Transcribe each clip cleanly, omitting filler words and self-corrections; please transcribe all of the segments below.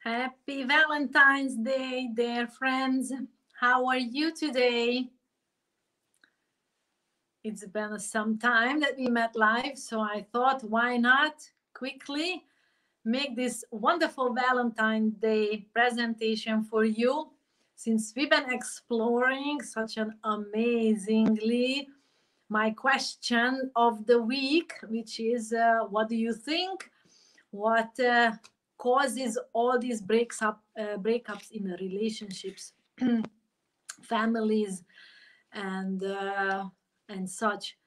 Happy Valentine's Day, dear friends. How are you today? It's been some time that we met live, so I thought why not quickly make this wonderful Valentine's Day presentation for you since we've been exploring such an amazingly my question of the week, which is what do you think? What causes all these breakups in the relationships, families, and such.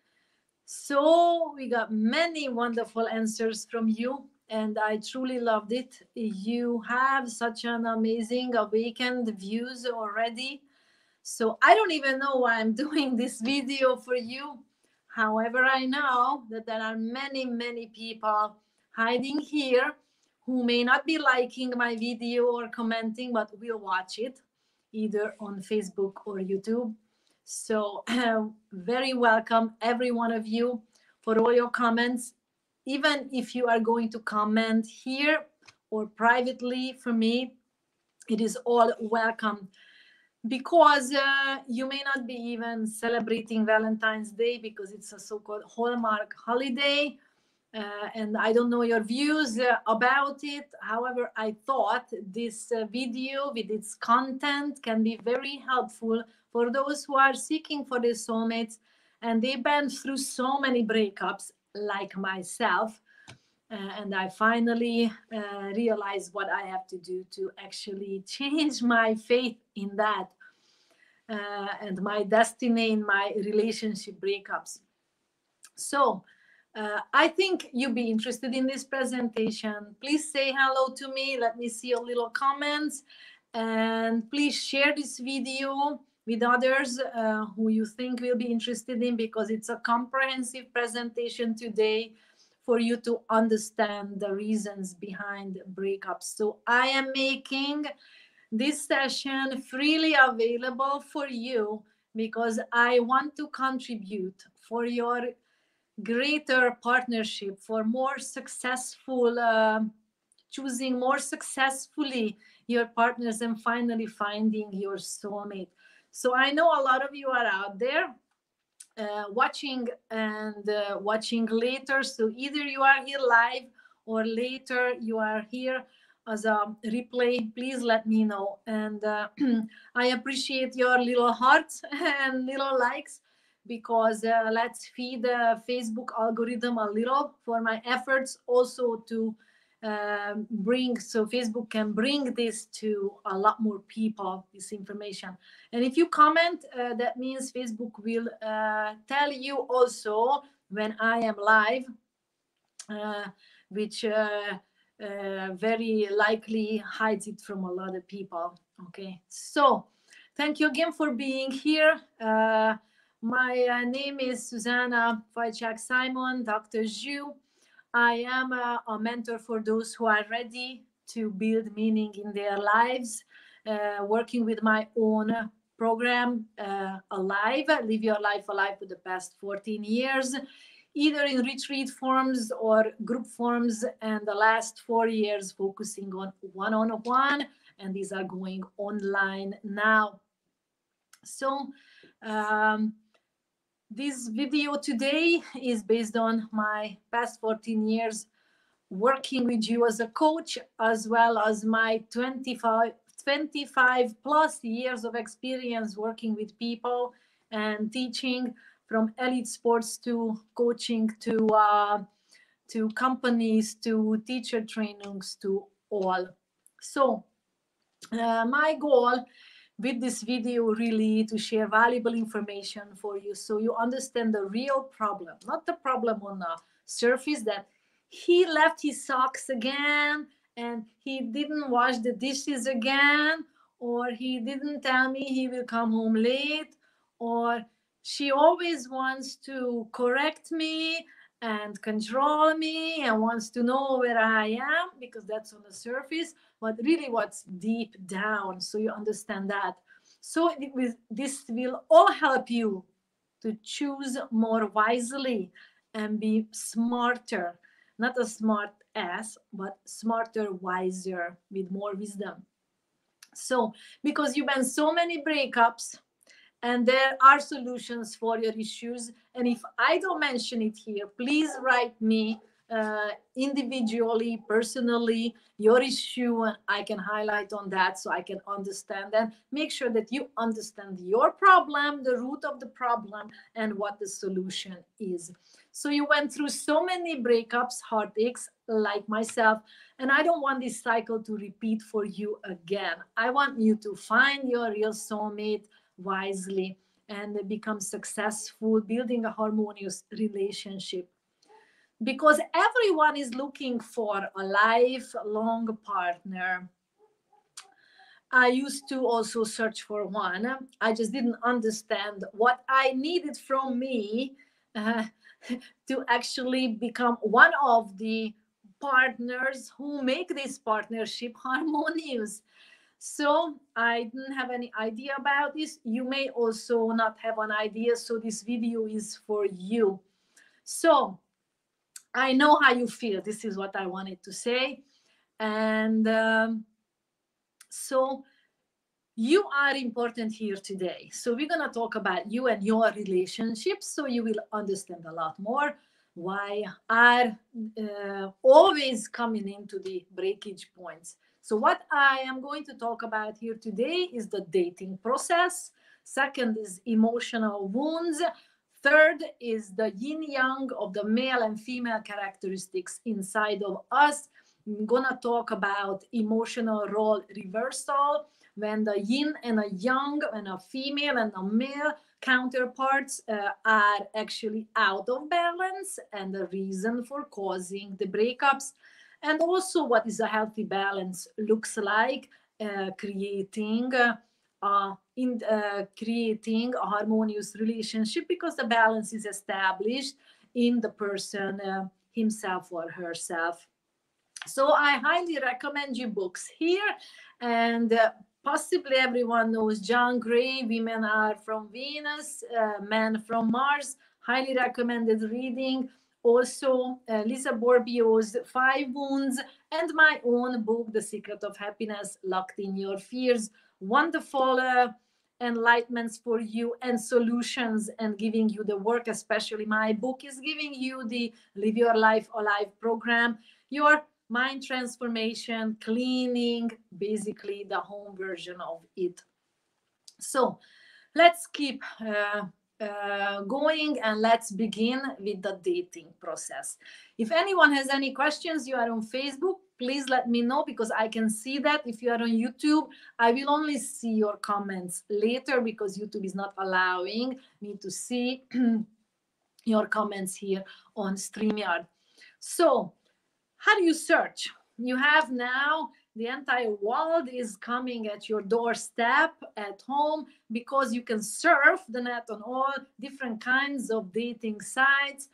So we got many wonderful answers from you, and I truly loved it. You have such an amazing awakened views already. So I don't even know why I'm doing this video for you. However, I know that there are many, many people hiding here who may not be liking my video or commenting, but will watch it either on Facebook or YouTube. So very welcome, every one of you, for all your comments. Even if you are going to comment here or privately for me, it is all welcome because you may not be even celebrating Valentine's Day because it's a so-called Hallmark holiday. And I don't know your views about it. However, I thought this video with its content can be very helpful for those who are seeking for their soulmates and they've been through so many breakups like myself. And I finally realized what I have to do to actually change my faith in that and my destiny in my relationship breakups. So I think you'll be interested in this presentation. Please say hello to me. Let me see your little comments. And please share this video with others who you think will be interested in, because it's a comprehensive presentation today for you to understand the reasons behind breakups. So I am making this session freely available for you because I want to contribute for your greater partnership, for more successful choosing more successfully your partners and finally finding your soulmate. So I know a lot of you are out there watching and watching later. So either you are here live or later you are here as a replay. Please let me know. And I appreciate your little hearts and little likes, because let's feed the Facebook algorithm a little for my efforts also to bring, so Facebook can bring this to a lot more people, this information. And if you comment, that means Facebook will tell you also when I am live, which very likely hides it from a lot of people. Okay, so thank you again for being here. My name is Susanna Wojciak-Simon, Dr. Zhu. I am a mentor for those who are ready to build meaning in their lives, working with my own program, Alive, Live Your Life Alive, for the past 14 years, either in retreat forms or group forms, and the last 4 years focusing on one-on-one, and these are going online now. So this video today is based on my past 14 years working with you as a coach, as well as my 25 plus years of experience working with people and teaching, from elite sports to coaching to companies to teacher trainings to all. So my goal with this video really to share valuable information for you so you understand the real problem, not the problem on the surface that he left his socks again and he didn't wash the dishes again, or he didn't tell me he will come home late, or she always wants to correct me and control me and wants to know where I am, because that's on the surface, but really what's deep down, so you understand that. So this will all help you to choose more wisely and be smarter not a smart ass, but smarter, wiser, with more wisdom. So, because you've been so many breakups, and there are solutions for your issues. And if I don't mention it here, please write me individually, personally, your issue, and I can highlight on that so I can understand and make sure that you understand your problem, the root of the problem, and what the solution is. So you went through so many breakups, heartaches, like myself, and I don't want this cycle to repeat for you again. I want you to find your real soulmate wisely and become successful, building a harmonious relationship. Because everyone is looking for a lifelong partner. I used to also search for one. I just didn't understand what I needed from me uh, to actually become one of the partners who make this partnership harmonious. So I didn't have any idea about this. You may also not have an idea, so this video is for you. So I know how you feel. This is what I wanted to say. And so you are important here today. So we're going to talk about you and your relationships so you will understand a lot more why are always coming into the breakage points. So what I am going to talk about here today is the dating process. Second is emotional wounds. Third is the yin yang of the male and female characteristics inside of us. I'm gonna talk about emotional role reversal, when the yin and a yang and a female and a male counterparts are actually out of balance and the reason for causing the breakups, and also what is a healthy balance looks like, creating a harmonious relationship, because the balance is established in the person himself or herself. So I highly recommend you books here, and possibly everyone knows John Gray, Women Are from Venus, Men from Mars. Highly recommended reading. Also, Lisa Borbio's Five Wounds, and my own book, The Secret of Happiness, Locked in Your Fears. Wonderful enlightenments for you and solutions, and giving you the work. Especially my book is giving you the Live Your Life Alive program, your mind transformation, cleaning, basically the home version of it. So let's keep going, and let's begin with the dating process. If anyone has any questions, you are on Facebook, please let me know, because I can see that. If you are on YouTube, I will only see your comments later, because YouTube is not allowing me to see your comments here on StreamYard. So how do you search? You have now the entire world is coming at your doorstep at home, because you can surf the net on all different kinds of dating sites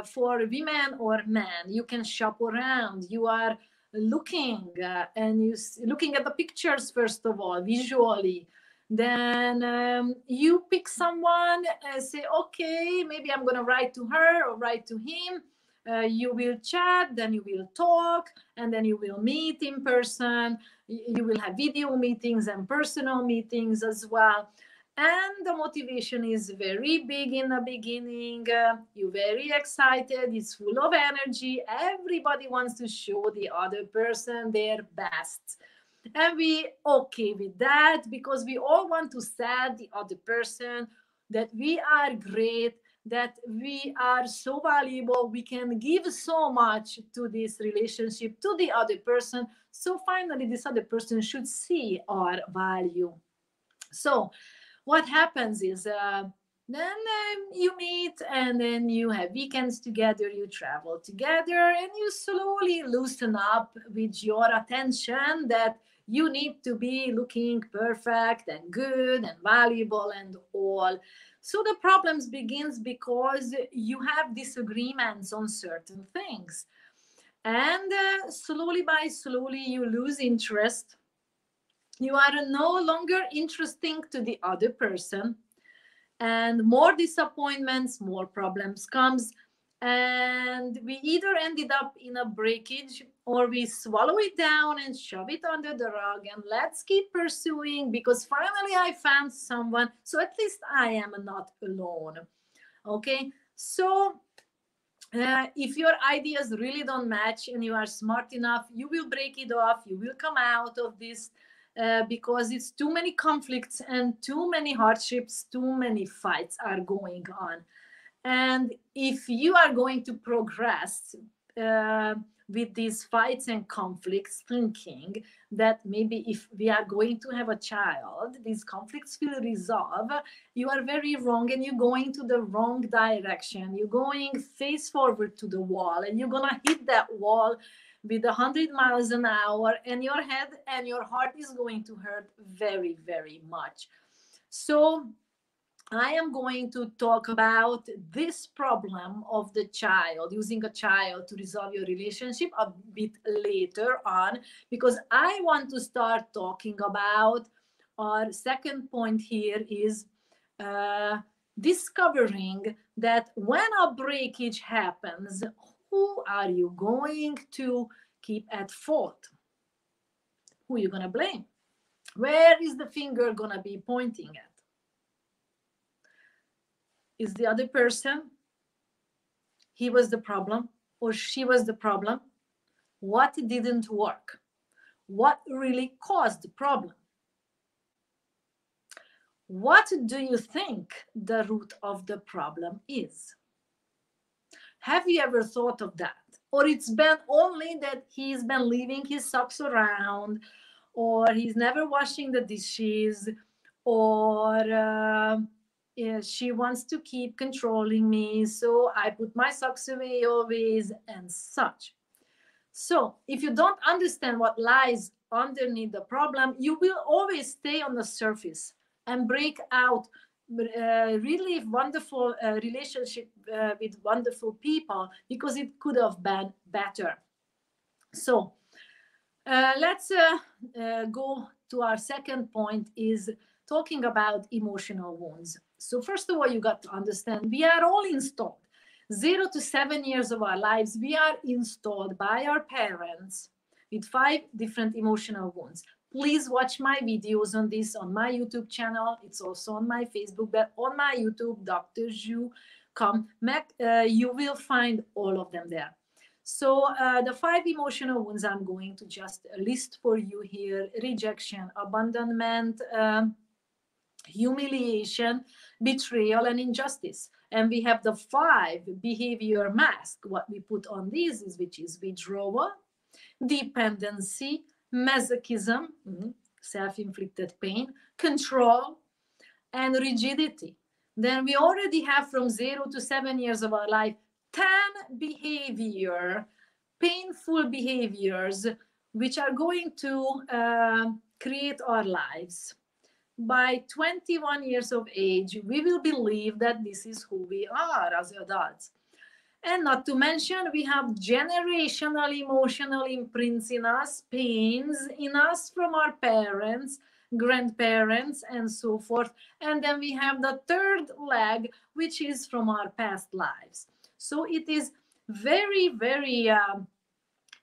for women or men. You can shop around. You are looking and you looking at the pictures first of all, visually. Then you pick someone and say, okay, maybe I'm going to write to her or write to him. You will chat, then you will talk, and then you will meet in person. You will have video meetings and personal meetings as well. And the motivation is very big in the beginning. You're very excited. It's full of energy. Everybody wants to show the other person their best. And we okay with that, because we all want to sell the other person that we are great, that we are so valuable, we can give so much to this relationship, to the other person. So finally, this other person should see our value. So what happens is then you meet, and then you have weekends together, you travel together, and you slowly loosen up with your attention that you need to be looking perfect and good and valuable and all. So the problems begins because you have disagreements on certain things. And slowly by slowly you lose interest. You are no longer interesting to the other person, and more disappointments, more problems comes. And we either ended up in a breakage or we swallow it down and shove it under the rug and let's keep pursuing because finally I found someone, so at least I am not alone. Okay, so if your ideas really don't match and you are smart enough, you will break it off, you will come out of this, because it's too many conflicts and too many hardships, too many fights are going on. And if you are going to progress uh, with these fights and conflicts, thinking that maybe if we are going to have a child, these conflicts will resolve, you are very wrong and you're going to the wrong direction. You're going face forward to the wall and you're going to hit that wall with 100 miles an hour, and your head and your heart is going to hurt very, very much. So I am going to talk about this problem of the child, using a child to resolve your relationship a bit later on, because I want to start talking about our second point here is uh, discovering that when a breakage happens, who are you going to keep at fault? Who are you going to blame? Where is the finger going to be pointing at? Is the other person, he was the problem or she was the problem? What didn't work? What really caused the problem? What do you think the root of the problem is? Have you ever thought of that? Or it's been only that he's been leaving his socks around, or he's never washing the dishes, or she wants to keep controlling me, so I put my socks away always, and such. So if you don't understand what lies underneath the problem, you will always stay on the surface and break out really wonderful relationship with wonderful people because it could have been better. So let's go to our second point, is talking about emotional wounds. So first of all, you got to understand we are all installed. 0 to 7 years of our lives, we are installed by our parents with 5 different emotional wounds. Please watch my videos on this on my YouTube channel. It's also on my Facebook, but on my YouTube, Dr. Zhu, you will find all of them there. So the 5 emotional wounds I'm going to just list for you here: rejection, abandonment, humiliation, betrayal, and injustice. And we have the 5 behavior mask. What we put on these is, which is withdrawal, dependency, masochism, self-inflicted pain, control, and rigidity. Then we already have from 0 to 7 years of our life 10 painful behaviors which are going to create our lives. By 21 years of age, we will believe that this is who we are as adults. And not to mention, we have generational emotional imprints in us, pains in us from our parents, grandparents, and so forth. And then we have the third leg, which is from our past lives. So it is very, very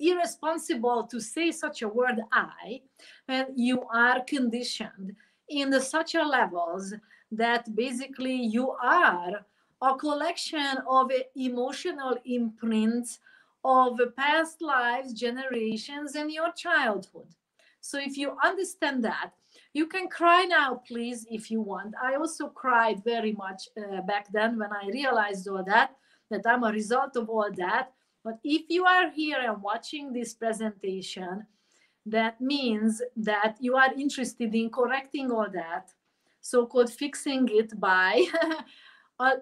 irresponsible to say such a word I when you are conditioned in such a levels that basically you are a collection of emotional imprints of past lives, generations, and your childhood. So if you understand that, you can cry now, please, if you want. I also cried very much back then when I realized all that I'm a result of all that. But if you are here and watching this presentation, that means that you are interested in correcting all that, so-called fixing it by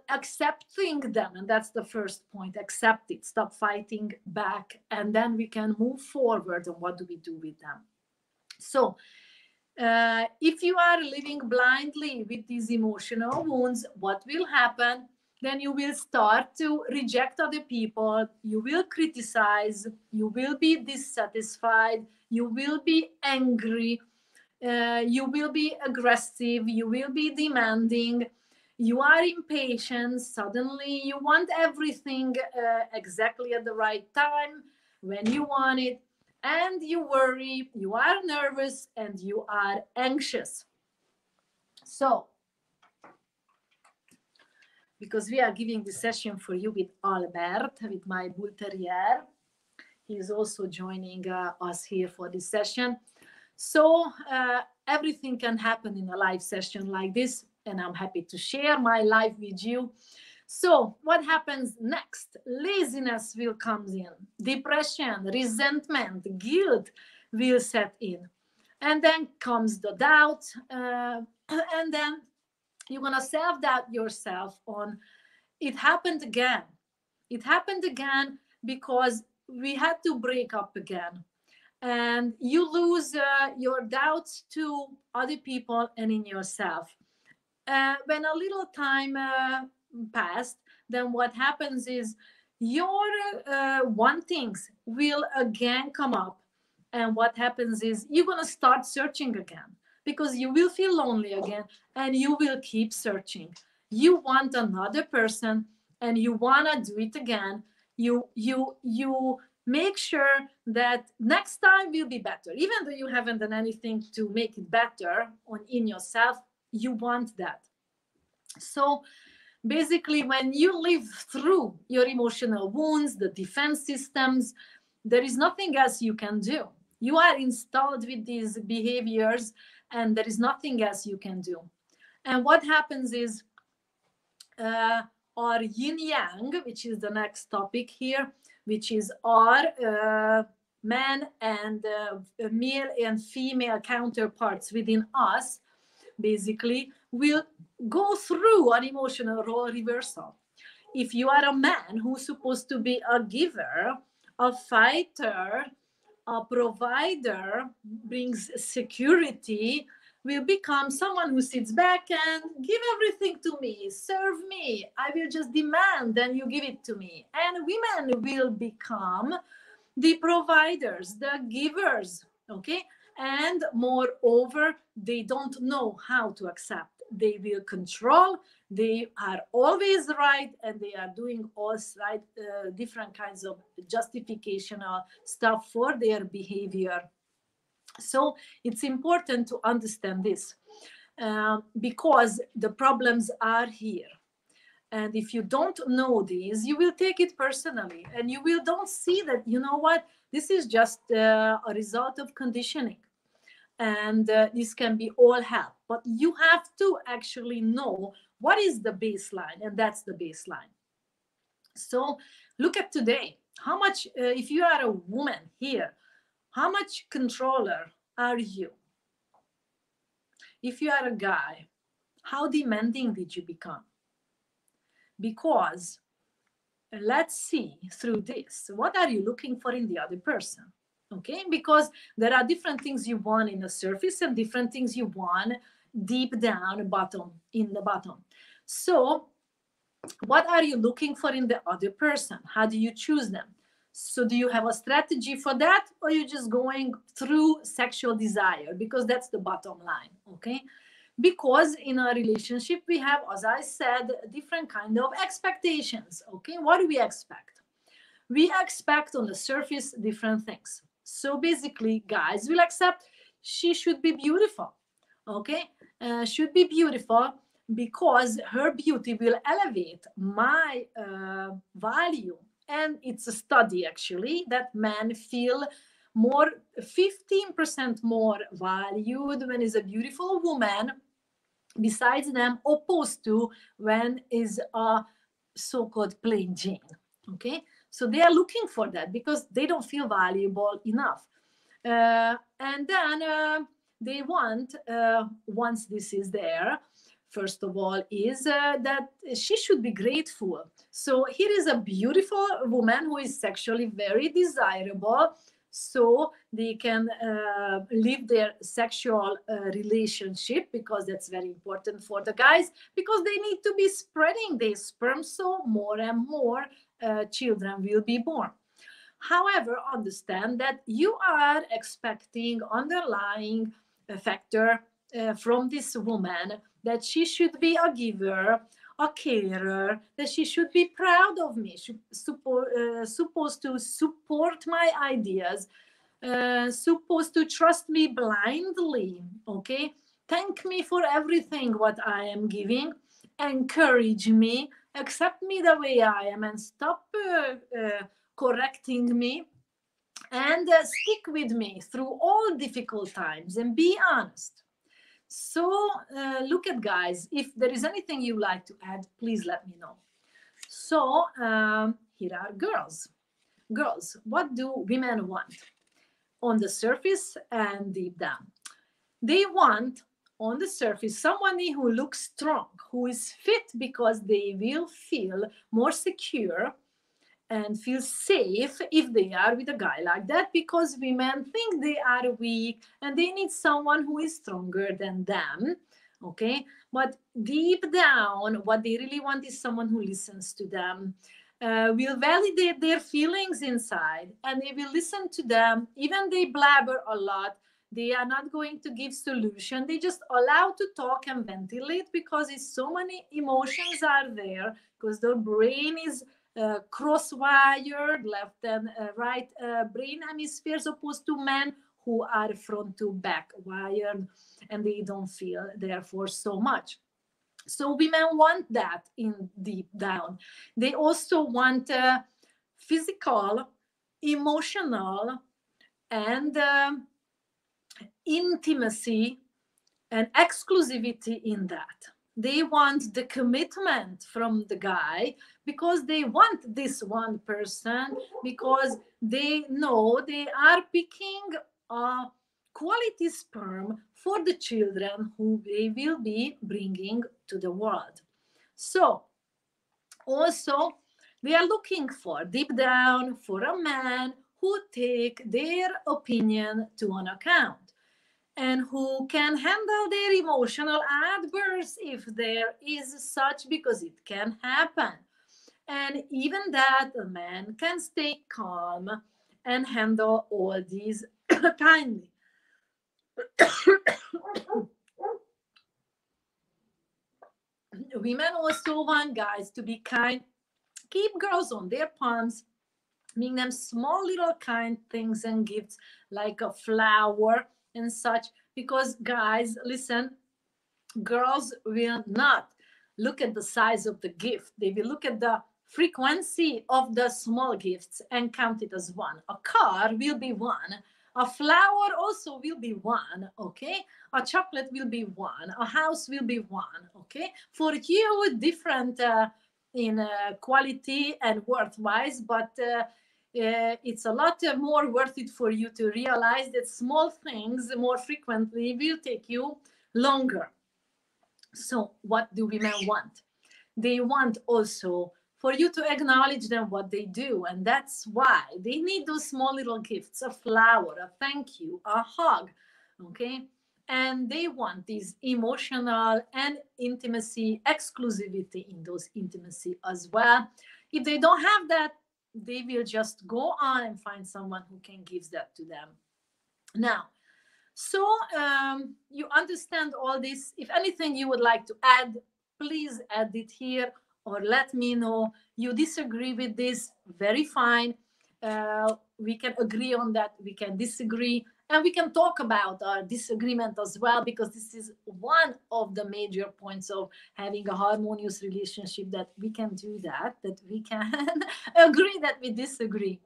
accepting them. And that's the first point: accept it, stop fighting back, and then we can move forward. And what do we do with them? So if you are living blindly with these emotional wounds, what will happen? Then you will start to reject other people, you will criticize, you will be dissatisfied, you will be angry, you will be aggressive, you will be demanding, You are impatient. Suddenly you want everything exactly at the right time when you want it. And you worry, you are nervous, and you are anxious. So, because we are giving this session for you with Albert, with my Bull Terrier, he is also joining us here for this session. So everything can happen in a live session like this, and I'm happy to share my life with you. So what happens next? Laziness will come in, depression, resentment, guilt will set in, and then comes the doubt, and then you're gonna self-doubt yourself on, it happened again. It happened again because we had to break up again. And you lose your doubts to other people and in yourself. When a little time passed, then what happens is your wantings will again come up. And what happens is you're going to start searching again because you will feel lonely again and you will keep searching. You want another person and you want to do it again. You make sure that next time will be better, even though you haven't done anything to make it better on in yourself. You want that. So basically, when you live through your emotional wounds, the defense systems, there is nothing else you can do. You are installed with these behaviors and there is nothing else you can do. And what happens is our yin yang, which is the next topic here, which is our man and male and female counterparts within us, basically, will go through an emotional role reversal. If you are a man who's supposed to be a giver, a fighter, a provider, brings security, will become someone who sits back and give everything to me, serve me. I will just demand and you give it to me. And women will become the providers, the givers, okay? And moreover, they don't know how to accept. They will control. They are always right, and they are doing all right, different kinds of justificational stuff for their behavior. So it's important to understand this because the problems are here. And if you don't know these, you will take it personally and you will don't see that, you know what, this is just a result of conditioning. And this can be all help. But you have to actually know what is the baseline, and that's the baseline. So look at today. How much, if you are a woman here, how much controller are you? If you are a guy, how demanding did you become? Because let's see through this, what are you looking for in the other person? Okay, because there are different things you want in the surface and different things you want deep down bottom, in the bottom. So what are you looking for in the other person? How do you choose them? So do you have a strategy for that, or are you just going through sexual desire? Because that's the bottom line. Okay, because in a relationship we have, as I said, different kind of expectations. Okay, what do we expect? We expect on the surface different things. So basically, guys will accept she should be beautiful. Okay, should be beautiful because her beauty will elevate my value. And it's a study actually that men feel more 15% more valued when is a beautiful woman besides them, opposed to when is a so-called plain Jane. Okay, so they are looking for that because they don't feel valuable enough. And then they want, once this is there, first of all, is that she should be grateful. So here is a beautiful woman who is sexually very desirable, so they can live their sexual relationship, because that's very important for the guys, because they need to be spreading their sperm, so more and more children will be born. However, understand that you are expecting underlying factor from this woman that she should be a giver, a carer, that she should be proud of me, supposed to support my ideas, supposed to trust me blindly, okay? Thank me for everything what I am giving, encourage me, accept me the way I am, and stop correcting me, and stick with me through all difficult times, and be honest. So look at, guys, if there is anything you like to add, please let me know. So here are girls. Girls, what do women want? On the surface and deep down. They want, on the surface, someone who looks strong, who is fit, because they will feel more secure and feel safe if they are with a guy like that, because women think they are weak and they need someone who is stronger than them, okay? But deep down, what they really want is someone who listens to them, will validate their feelings inside, and they will listen to them. Even they blabber a lot, they are not going to give solution. They just allow to talk and ventilate, because it's so many emotions are there, because their brain is cross-wired, left and right brain hemispheres, opposed to men who are front to back wired, and they don't feel therefore so much. So women want that in deep down. They also want physical, emotional, and intimacy and exclusivity in that. They want the commitment from the guy, because they want this one person, because they know they are picking a quality sperm for the children who they will be bringing to the world. So also they are looking for, deep down, for a man who take their opinion to an account, and who can handle their emotional outbursts if there is such, because it can happen. And even that, a man can stay calm and handle all these kindly. Women also want guys to be kind, keep girls on their palms, bring them small little kind things and gifts, like a flower and such, because guys, listen, girls will not look at the size of the gift. They will look at the frequency of the small gifts and count it as one. A car will be one. A flower also will be one, okay? A chocolate will be one. A house will be one, okay? For you, different in quality and worth-wise, but it's a lot more worth it for you to realize that small things more frequently will take you longer. So what do women want? They want also for you to acknowledge them what they do, and that's why they need those small little gifts, a flower, a thank you, a hug, okay? And they want this emotional and intimacy, exclusivity in those intimacy as well. If they don't have that, they will just go on and find someone who can give that to them. Now, so you understand all this. If anything you would like to add, please add it here, or let me know. You disagree with this, very fine. We can agree on that, we can disagree, and we can talk about our disagreement as well, because this is one of the major points of having a harmonious relationship, that we can do that we can agree that we disagree.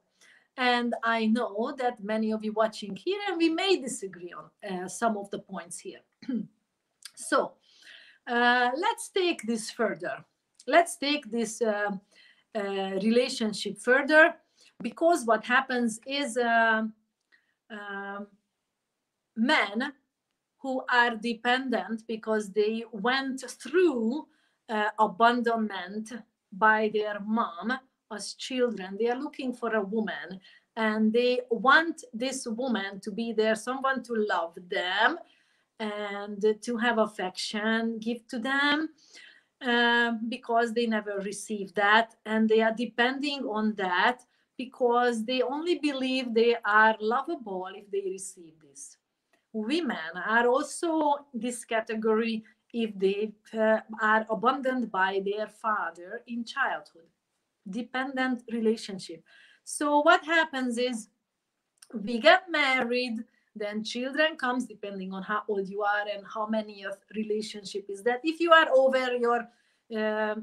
And I know that many of you watching here, and we may disagree on some of the points here. So let's take this further. Let's take this relationship further, because what happens is men who are dependent because they went through abandonment by their mom as children. They are looking for a woman, and they want this woman to be there, someone to love them and to have affection give to them, because they never received that, and they are depending on that, because they only believe they are lovable if they receive this. Women are also this category if they are abandoned by their father in childhood. Dependent relationship. So what happens is we get married, then children comes depending on how old you are and how many of relationship is that. If you are over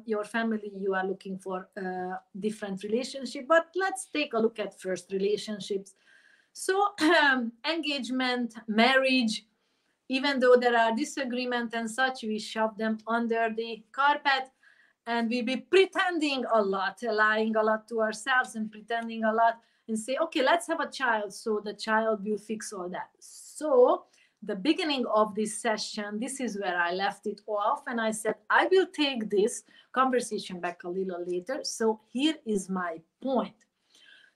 your family, you are looking for different relationship, but let's take a look at first relationships. So engagement, marriage, even though there are disagreement and such, we shove them under the carpet, and we be pretending a lot, lying a lot to ourselves and pretending a lot, and say, okay, let's have a child, so the child will fix all that. So the beginning of this session, this is where I left it off, and I said I will take this conversation back a little later. So here is my point.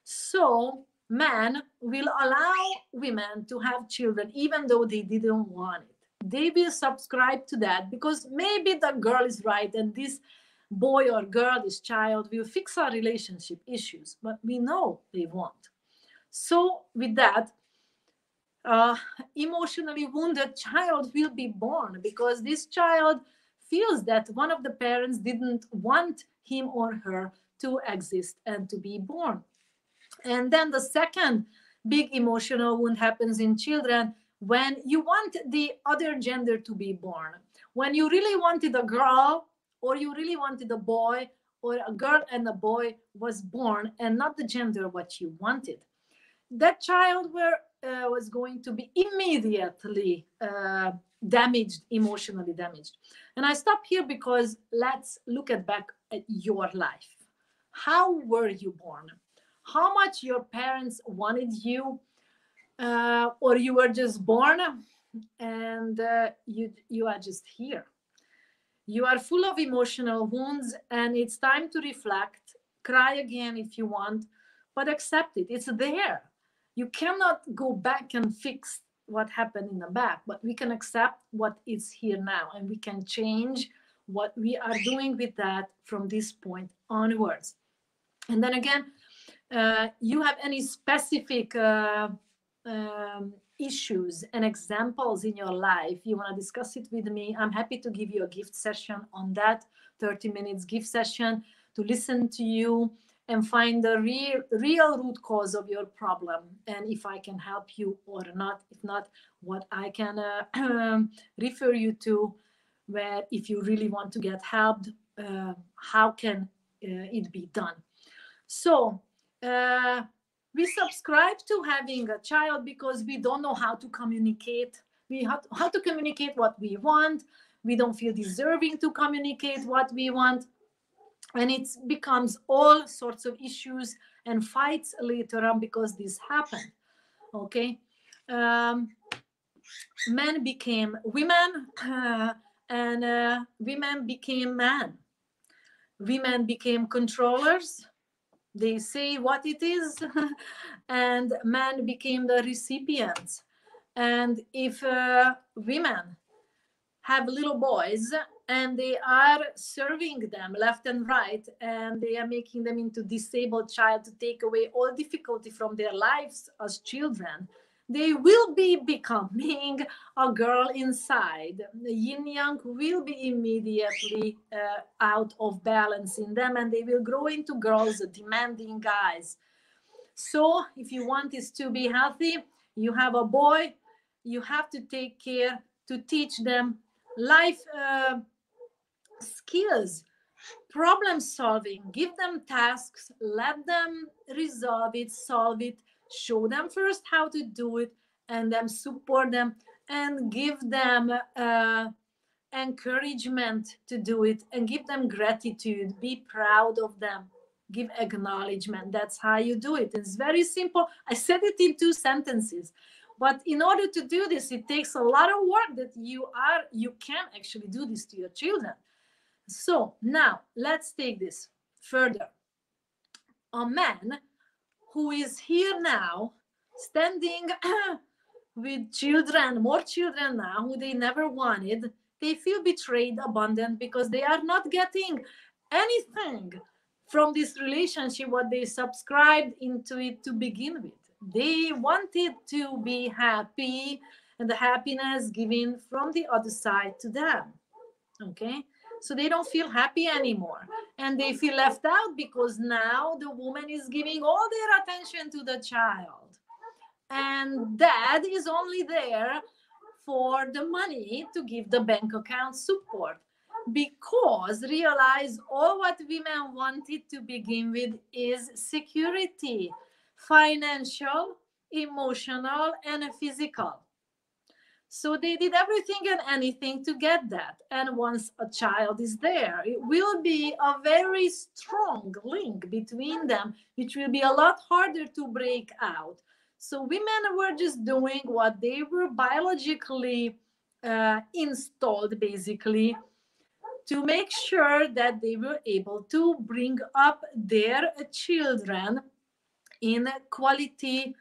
So men will allow women to have children even though they didn't want it. They will subscribe to that because maybe the girl is right and this boy or girl, this child, will fix our relationship issues, but we know they won't. So with that, uh, emotionally wounded child will be born because this child feels that one of the parents didn't want him or her to exist and to be born. And then the second big emotional wound happens in children when you want the other gender to be born. When you really wanted a girl, or you really wanted a boy, or a girl and a boy was born and not the gender what you wanted. That child was going to be immediately damaged, emotionally damaged. And I stop here because let's look back at your life. How were you born? How much your parents wanted you, or you were just born and you are just here. You are full of emotional wounds, and it's time to reflect. Cry again if you want, but accept it. It's there. You cannot go back and fix what happened in the back, but we can accept what is here now, and we can change what we are doing with that from this point onwards. And then again, you have any specific issues and examples in your life, you want to discuss it with me, I'm happy to give you a gift session on that, 30 minutes gift session to listen to you and find the real root cause of your problem, and if I can help you or not. If not, what I can refer you to, where if you really want to get helped, how can it be done. So we subscribe to having a child because we don't know how to communicate. We have how to communicate what we want. We don't feel deserving to communicate what we want. And it becomes all sorts of issues and fights later on because this happened. Okay. Men became women and women became men. Women became controllers. They say what it is, and men became the recipients. And if women have little boys and they are serving them left and right, and they are making them into disabled child to take away all difficulty from their lives as children, they will be becoming a girl inside. The yin yang will be immediately out of balance in them, and they will grow into girls, demanding guys. So if you want this to be healthy, you have a boy, you have to take care to teach them life skills, problem solving, give them tasks, let them resolve it, solve it, show them first how to do it, and then support them and give them encouragement to do it, and give them gratitude, be proud of them, give acknowledgement. That's how you do it. It's very simple. I said it in 2 sentences, but in order to do this, it takes a lot of work that you can actually do this to your children. So now let's take this further. A man who is here now, standing with children, more children now, who they never wanted, they feel betrayed, abandoned, because they are not getting anything from this relationship, what they subscribed into it to begin with. They wanted to be happy, and the happiness given from the other side to them. Okay, so they don't feel happy anymore, and they feel left out because now the woman is giving all their attention to the child, and dad is only there for the money to give the bank account support. Because realize all what women wanted to begin with is security, financial, emotional, and physical. So they did everything and anything to get that. And once a child is there, it will be a very strong link between them, which will be a lot harder to break out. So women were just doing what they were biologically installed, basically, to make sure that they were able to bring up their children in a quality,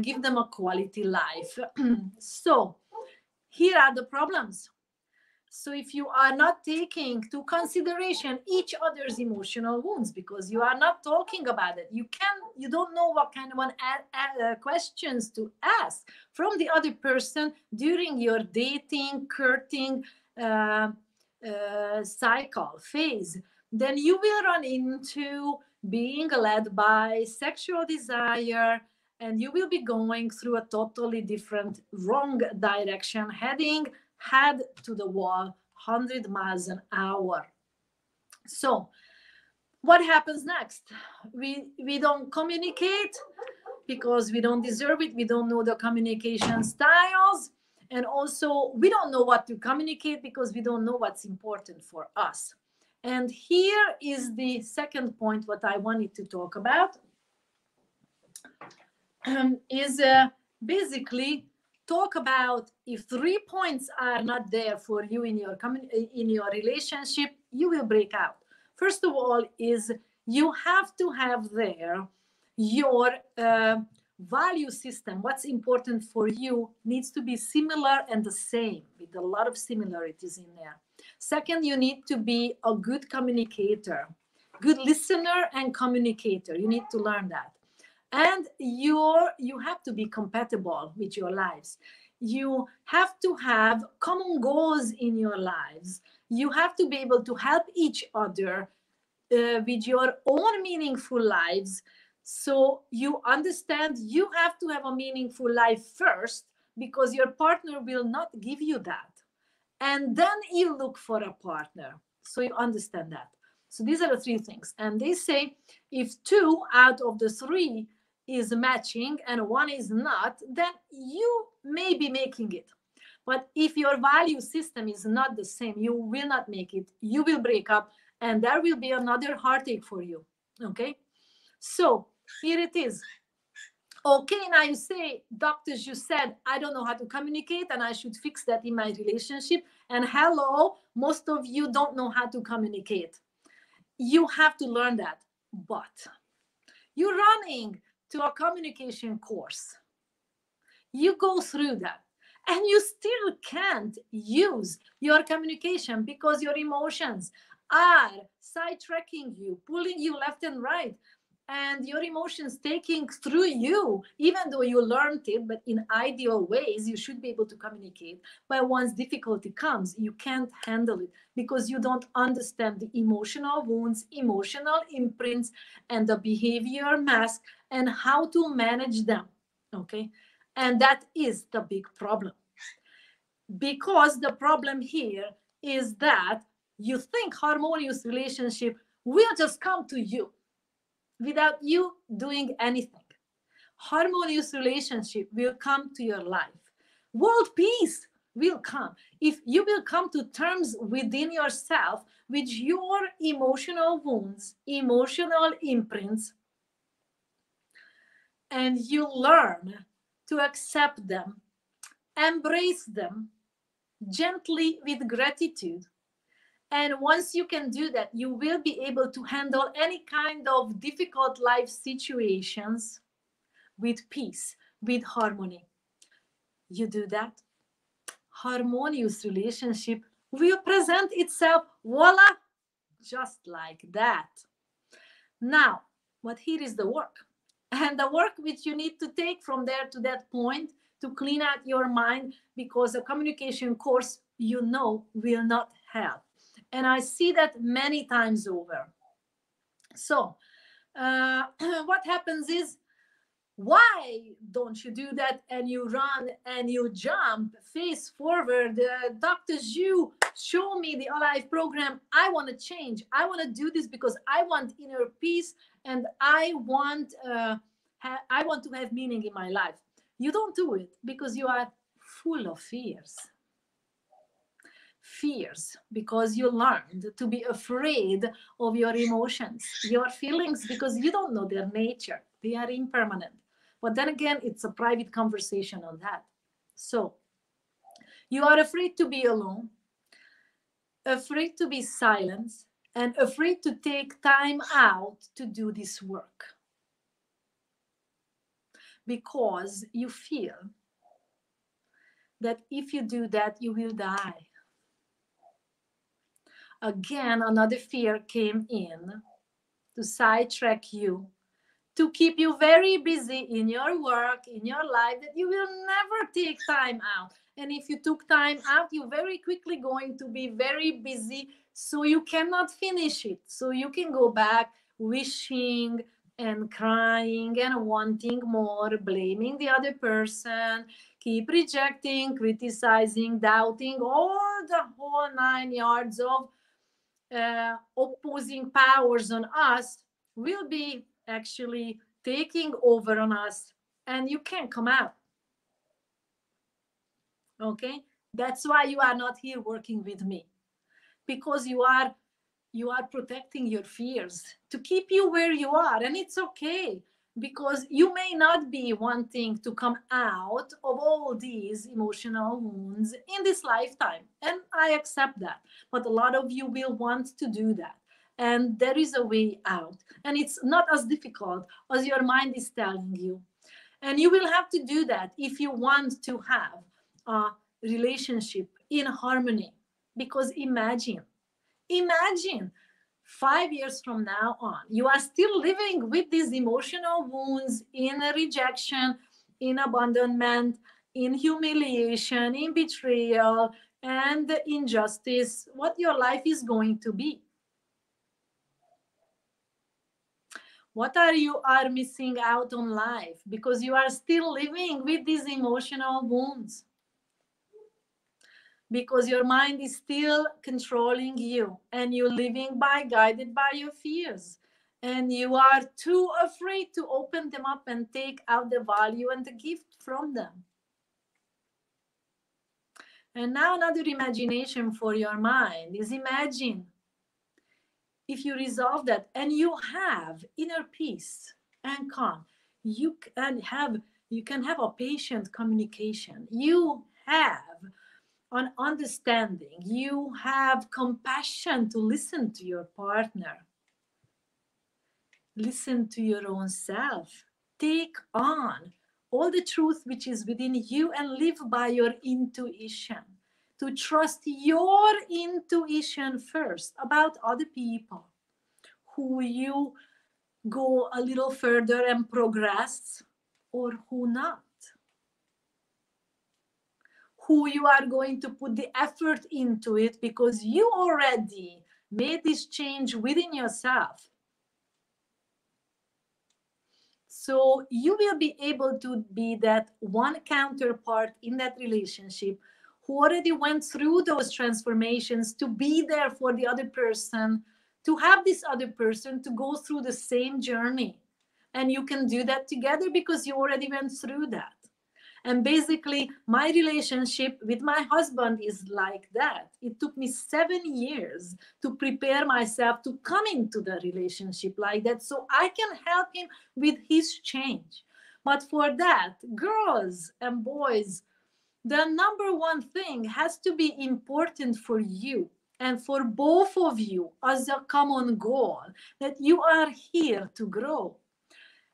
give them a quality life. So here are the problems. So if you are not taking to consideration each other's emotional wounds, because you are not talking about it, you don't know what kind of questions to ask from the other person during your dating, courting cycle phase, then you will run into being led by sexual desire, and you will be going through a totally different wrong direction, heading head to the wall 100 miles an hour. So what happens next? We don't communicate because we don't deserve it. We don't know the communication styles, and also we don't know what to communicate because we don't know what's important for us. And here is the second point what I wanted to talk about, is basically talk about if 3 points are not there for you in your relationship, you will break out. First of all, is you have to have there your value system. What's important for you needs to be similar and the same, with a lot of similarities in there. Second, you need to be a good communicator, good listener and communicator. You need to learn that. And you have to be compatible with your lives. You have to have common goals in your lives. You have to be able to help each other with your own meaningful lives. So you understand you have to have a meaningful life first, because your partner will not give you that. And then you look for a partner. So you understand that. So these are the 3 things. And they say if 2 out of the 3 is matching and 1 is not, then you may be making it. But if your value system is not the same, you will not make it. You will break up, and there will be another heartache for you. Okay? So here it is. Okay, now you say, doctors, you said I don't know how to communicate and I should fix that in my relationship. And hello, most of you don't know how to communicate. You have to learn that. But you're running to a communication course. You go through that, and you still can't use your communication because your emotions are sidetracking you, pulling you left and right, and your emotions taking through you, even though you learned it, but in ideal ways, you should be able to communicate. But once difficulty comes, you can't handle it because you don't understand the emotional wounds, emotional imprints, and the behavior mask, and how to manage them. Okay? And that is the big problem. Because the problem here is that you think harmonious relationship will just come to you without you doing anything. Harmonious relationship will come to your life. World peace will come if you will come to terms within yourself with your emotional wounds, emotional imprints, and you learn to accept them, embrace them gently with gratitude. And once you can do that, you will be able to handle any kind of difficult life situations with peace, with harmony. You do that, harmonious relationship will present itself, voila, just like that. Now, but here is the work. And the work which you need to take from there to that point to clean out your mind, because a communication course, will not help. And I see that many times over. So what happens is, why don't you do that? And you run and you jump face forward. Dr. Zhu, show me the Alive program. I want to change. I want to do this because I want inner peace, and I want to have meaning in my life. You don't do it because you are full of fears. Fears because you learned to be afraid of your emotions, your feelings, because you don't know their nature. They are impermanent. But then again, it's a private conversation on that. So you are afraid to be alone, afraid to be silent, and afraid to take time out to do this work, because you feel that if you do that, you will die. Again, another fear came in to sidetrack you, to keep you very busy in your work, in your life, that you will never take time out. And if you took time out, you're very quickly going to be very busy, so you cannot finish it. So you can go back wishing and crying and wanting more, blaming the other person, keep rejecting, criticizing, doubting, all the whole 9 yards of opposing powers on us will be actually taking over on us, and you can't come out. Okay, that's why you are not here working with me, because you are protecting your fears to keep you where you are. And it's okay, because you may not be wanting to come out of all these emotional wounds in this lifetime, and I accept that. But a lot of you will want to do that, and there is a way out, and it's not as difficult as your mind is telling you. And you will have to do that if you want to have a relationship in harmony. Because imagine 5 years from now on, you are still living with these emotional wounds in rejection, in abandonment, in humiliation, in betrayal, and injustice. What your life is going to be. What you are missing out on life because you are still living with these emotional wounds, because your mind is still controlling you, and you're living guided by your fears, and you are too afraid to open them up and take out the value and the gift from them. And now another imagination for your mind is, imagine if you resolve that and you have inner peace and calm, you can have a patient communication, you have an understanding, you have compassion to listen to your partner, listen to your own self, take on all the truth which is within you, and live by your intuition, to trust your intuition first about other people who you go a little further and progress, or who not, who you are going to put the effort into it because you already made this change within yourself. So you will be able to be that one counterpart in that relationship who already went through those transformations, to be there for the other person, to have this other person to go through the same journey. And you can do that together because you already went through that. And basically, my relationship with my husband is like that. It took me 7 years to prepare myself to come into the relationship like that, so I can help him with his change. But for that, girls and boys, the number one thing has to be important for you and for both of you as a common goal, that you are here to grow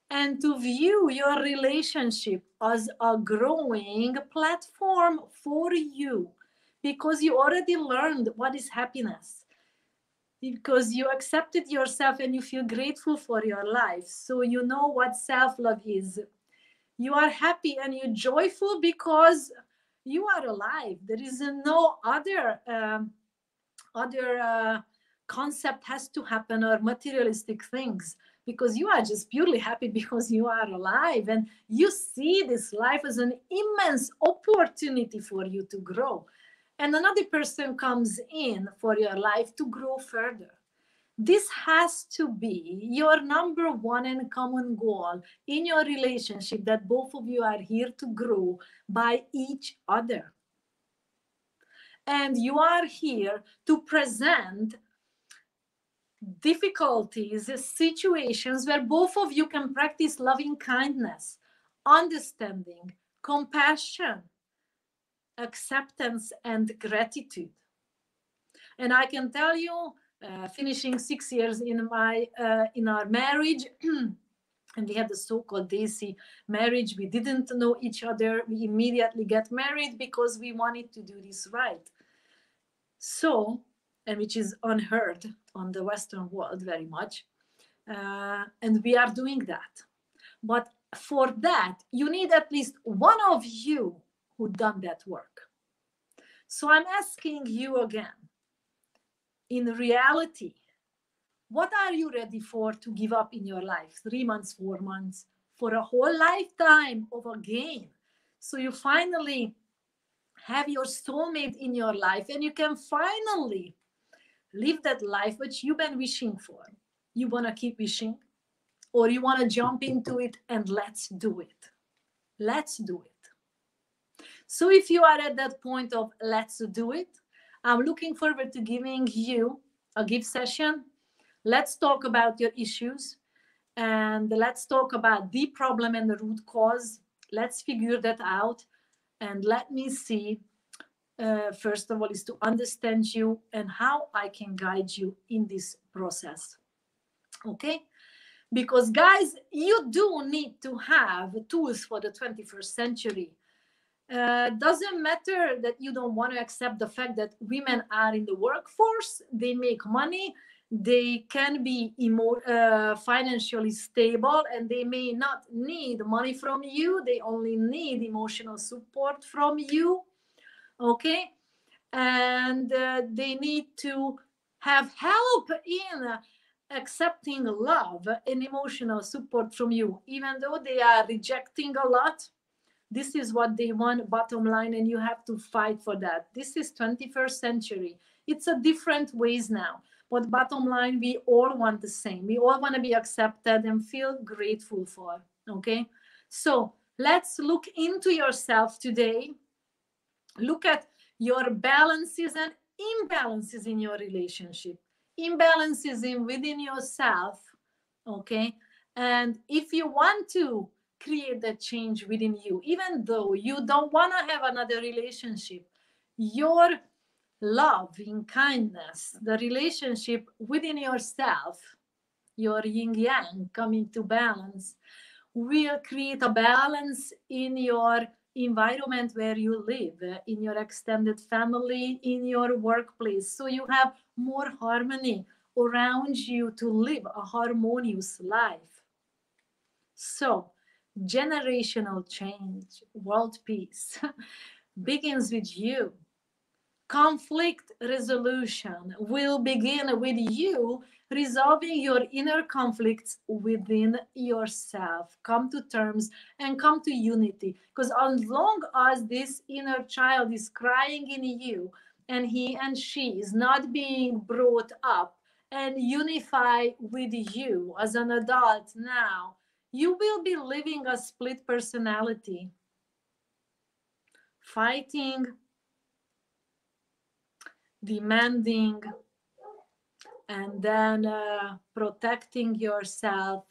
and to view your relationship as a growing platform for you, because you already learned what is happiness, because you accepted yourself and you feel grateful for your life. So you know what self-love is. You are happy and you're joyful because you are alive. There is no other other concept has to happen, or materialistic things, because you are just purely happy because you are alive and you see this life as an immense opportunity for you to grow. And another person comes in for your life to grow further. This has to be your number one and common goal in your relationship, that both of you are here to grow by each other. And you are here to present difficulties, situations where both of you can practice loving kindness, understanding, compassion, acceptance, and gratitude. And I can tell you, finishing 6 years in our marriage, and we had the so-called Desi marriage. We didn't know each other. We immediately get married because we wanted to do this right. So, and which is unheard on the Western world very much. And we are doing that. But for that, you need at least one of you who done that work. So I'm asking you again, in reality, what are you ready for to give up in your life? 3 months, 4 months, for a whole lifetime of a gain. So you finally have your soulmate in your life, and you can finally live that life which you've been wishing for. You want to keep wishing, or you want to jump into it and let's do it. Let's do it. So if you are at that point of let's do it, I'm looking forward to giving you a gift session. Let's talk about your issues, and let's talk about the problem and the root cause. Let's figure that out, and let me see, first of all, is to understand you and how I can guide you in this process. Okay? Because guys, you do need to have tools for the 21st century. Doesn't matter that you don't want to accept the fact that women are in the workforce, they make money, they can be financially stable, and they may not need money from you, they only need emotional support from you. Okay? And they need to have help in accepting love and emotional support from you, even though they are rejecting a lot. This is what they want, bottom line, and you have to fight for that. This is 21st century. It's a different ways now, but bottom line, we all want the same. We all want to be accepted and feel grateful for. Okay, so let's look into yourself today. Look at your balances and imbalances in your relationship, imbalances within yourself. Okay, and if you want to create that change within you, even though you don't want to have another relationship, your love in kindness, the relationship within yourself, your yin yang coming to balance, will create a balance in your environment where you live, in your extended family, in your workplace. So you have more harmony around you to live a harmonious life. So generational change, world peace begins with you. Conflict resolution will begin with you resolving your inner conflicts within yourself. Come to terms and come to unity. Because as long as this inner child is crying in you and he and she is not being brought up and unified with you as an adult now, you will be living a split personality, fighting, demanding, and then protecting yourself,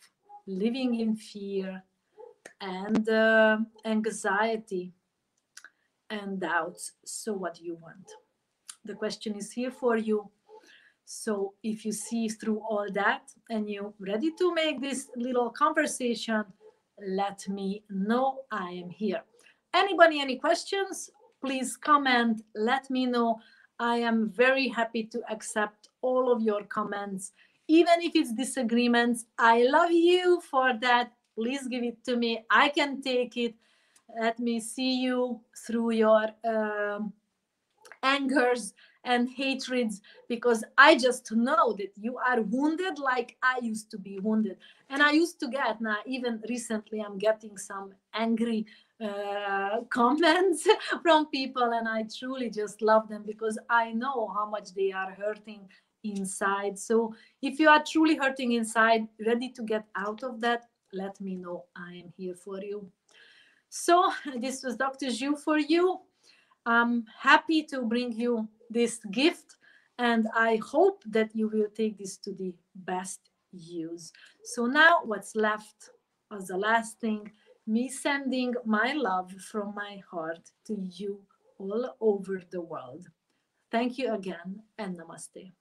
living in fear and anxiety and doubts. So what do you want? The question is here for you. So if you see through all that and you're ready to make this little conversation, let me know. I am here. Anybody, any questions? Please comment. Let me know. I am very happy to accept all of your comments, even if it's disagreements. I love you for that. Please give it to me. I can take it. Let me see you through your angers and hatreds, because I just know that you are wounded like I used to be wounded. And I used to get, now even recently, I'm getting some angry comments from people, and I truly just love them because I know how much they are hurting inside. So if you are truly hurting inside, ready to get out of that, let me know. I am here for you. So this was Dr. Zhu for you. I'm happy to bring you this gift, and I hope that you will take this to the best use. So now what's left as the last thing, me sending my love from my heart to you all over the world. Thank you again, and namaste.